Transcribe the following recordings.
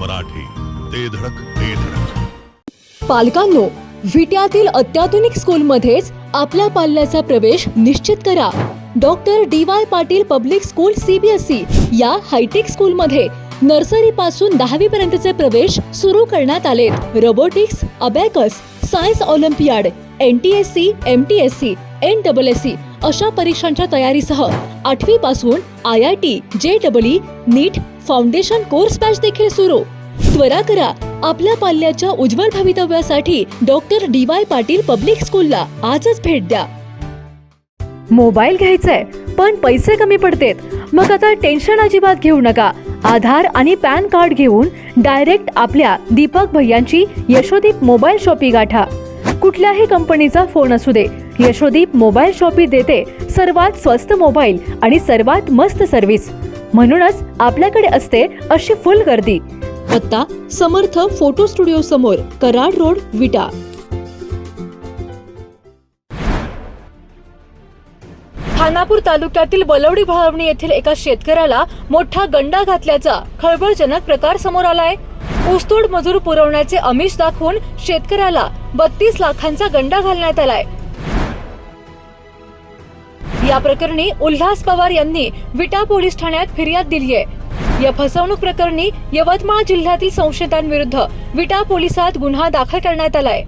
मराठी, ते धडक ते धडक। पालकांनो, विट्यातील अत्याधुनिक स्कूलमध्येच आपल्या पाल्याचा प्रवेश निश्चित करा। Doctor DY. Patil public school CBSE या हायटेक स्कूलमध्ये नर्सरी पासून 10वी पर्यंतचे प्रवेश सुरू करण्यात आलेत। Robotics, abacus, science Olympiad, NTSC, MTSC, NSSC अशा परीक्षांच्या तयारीसह 8वी पासून IIT, JEE, नीट फाउंडेशन कोर्स बॅच देखील सुरू। त्वरा करा, आपल्या पाल्याच्या उज्ज्वल भवितव्यासाठी डॉक्टर डी.वाय. पाटील पब्लिक स्कूलला आजच भेट द्या। मोबाईल घ्यायचाय पण पैसे कमी पडतेत, मग आता टेन्शन अजिबात घेऊ नका। आधार आणि पॅन कार्ड घेऊन डायरेक्ट आपल्या दीपक भैयांची यशोदीप मोबाईल शॉपी गाठा। कुठल्याही कंपनीचा फोन असू दे, यशोदीप मोबाईल शॉपी देते सर्वात स्वस्त मोबाईल आणि सर्वात मस्त सर्व्हिस। म्हणूनच आपल्याकडे असते अशी फुल गर्दी। पत्ता समर्थ फोटो स्टुडिओ समोर, कराड रोड, विटा। खानापूर तालुक्यातील बलवडी भाळवणी येथील एका शेतकऱ्याला मोठा गंडा घातल्याचा खळबळजनक प्रकार समोर आलाय। ऊसतोड मजूर पुरवण्याचे आमिष दाखवून शेतकऱ्याला 32 लाखांचा गंडा घालण्यात आलाय। या प्रकरणी उल्हास पवार यांनी विटा पोलीस ठाण्यात फिर्याद दिली आहे। या फसवणूक प्रकरणी यवतमाळ जिल्ह्यातील संशयितांविरुद्ध विटा पोलिसात गुन्हा दाखल करण्यात आलाय।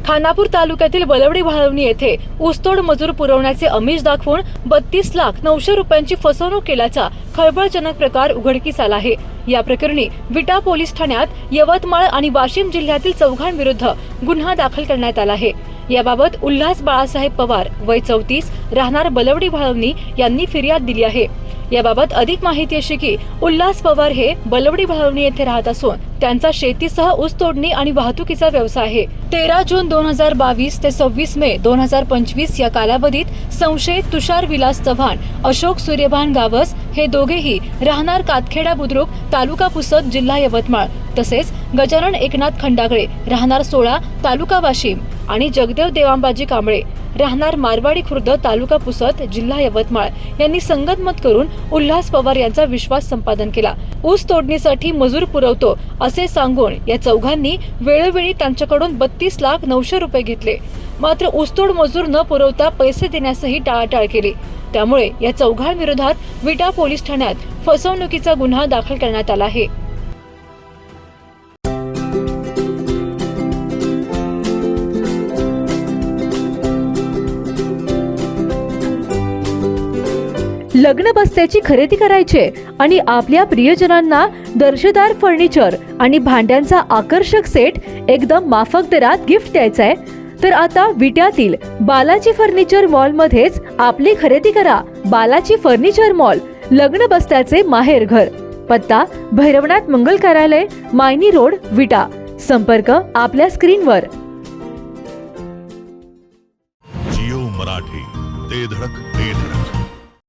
खानापूर तालुक्यातील बलवडी भाळवणी येथे ऊसतोड मजूर पुरवण्याचे आमिष दाखवून 32,900,000 रुपयांची फसवणूक केल्याचा खळबळजनक प्रकार उघडकीस आला आहे। या प्रकरणी विटा पोलीस ठाण्यात यवतमाळ आणि वाशिम जिल्ह्यातील चौघांविरुद्ध गुन्हा दाखल करण्यात आला आहे। याबाबत उल्हास बाळासाहेब पवार, वय 34, राहणार बलवडी भाळवणी यांनी फिर्याद दिली आहे। याबाबत अधिक माहिती अशी की उल्हास पवार हे बलवडी भाळवणी येथे राहत असून त्यांचा शेतीसह ऊस तोडणी आणि वाहतुकीचा व्यवसाय आहे। 13 जून 2022 ते 26 मे 2025 या कालावधीत संशयित तुषार विलास चव्हाण, अशोक सूर्यभान गावस हे दोघेही राहणार कातखेडा बुद्रुक, तालुका पुसद, जिल्हा यवतमाळ, तसेच गजानन एकनाथ खंडागळे, राहणार 16, तालुका वाशिम आणि जगदेव देवांबाजी कांबळे, राहणार मारवाडी खुर्द, तालुका पुसद, जिल्हा यवतमाळ यांनी संगतमत करून उल्हास पवार यांचा विश्वास संपादन केला। ऊस तोडणीसाठी मजूर पुरवतो असे सांगून या चौघांनी वेळोवेळी त्यांच्याकडून 32,900,000 रुपये घेतले। मात्र ऊसतोड मजूर न पुरवता पैसे देण्यासही टाळाटाळ केली। त्यामुळे या चौघांविरोधात विटा पोलीस ठाण्यात फसवणुकीचा गुन्हा दाखल करण्यात आला आहे। लग्न बस्त्याची खरेदी करायचे आणि आपल्या प्रियजनांना दर्जेदार फर्निचर आणि भांड्यांचा आकर्षक सेट एकदम माफक दरात गिफ्ट द्यायचाय, तर आता विट्यातील बालाजी फर्निचर मॉल मध्येच आपली खरेदी करा। बालाजी फर्निचर मॉल, लग्न बस्त्याचे माहेर घर। पत्ता भैरवनाथ मंगल कार्यालय, मायनी रोड, विटा। संपर्क आपल्या स्क्रीनवर। जिओ मराठी, ते धडक